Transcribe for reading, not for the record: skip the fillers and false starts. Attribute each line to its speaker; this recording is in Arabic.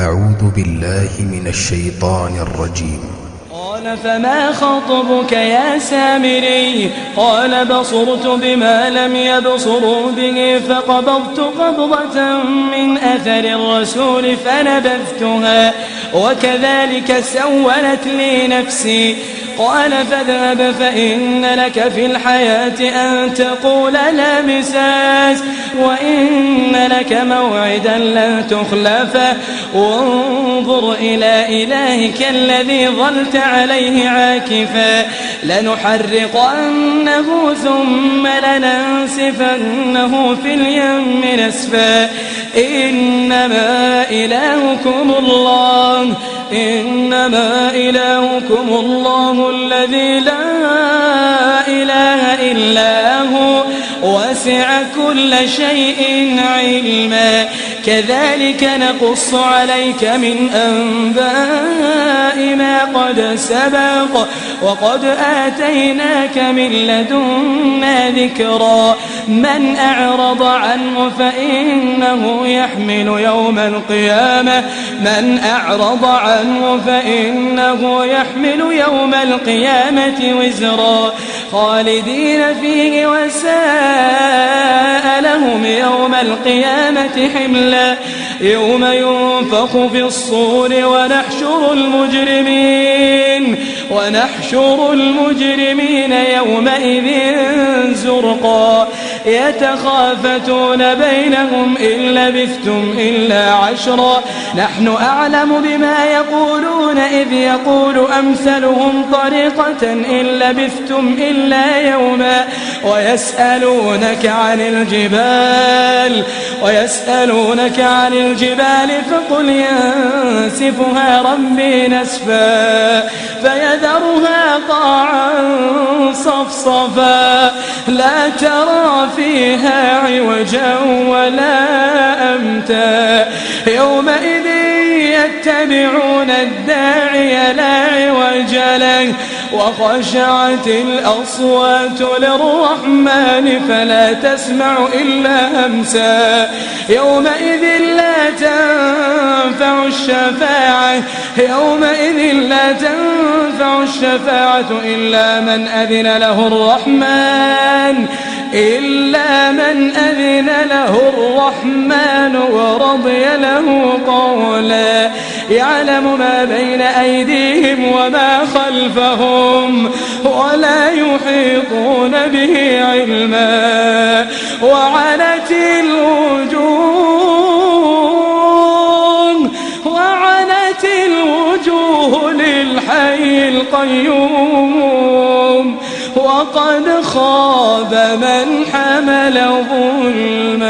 Speaker 1: أعوذ بالله من الشيطان الرجيم.
Speaker 2: قال فما خطبك يا سامري؟ قال بصرت بما لم يبصروا به فقبضت قبضة من أثر الرسول فنبذتها وكذلك سولت لي نفسي. قال فاذهب فإن لك في الحياة أن تقول لا مساس وإن لك موعدا لن تخلفه وانظر إلى إلهك الذي ظلت عليه عاكفا لنحرقنه ثم لننسفنه في اليم نسفا إنما إلهكم الله الذي لا إله إلا هو وسع كل شيء علما كذلك نقص عليك من أنباء ما قد سبق وقد آتيناك من لدنا ذكرا من أعرض عنه فإنه يحمل يوم القيامة وزرا خالدين فيه وساء لهم يوم القيامة حملا يوم ينفخ في الصور ونحشر المجرمين يومئذ زرقا يتخافتون بينهم إن لبثتم إلا عشرا نحن أعلم بما يقولون إذ يقول أمثلهم طريقة إن لبثتم إلا يوما ويسألونك عن الجبال فقل ينسفها ربي نسفا فيذرها قاعا صفصفا لا ترى فيها عوجا ولا أمتا يومئذ يتبعون الداعي لا عوج له وخشعت الأصوات للرحمن فلا تسمع إلا همسا يومئذ لا تنفع الشفاعة إلا من أذن له الرحمن ورضي له قولا يعلم ما بين أيديهم وما خلفهم ولا يحيطون به علما وعنت الوجوه للحي القيوم وقد خاب من حمل ظلما.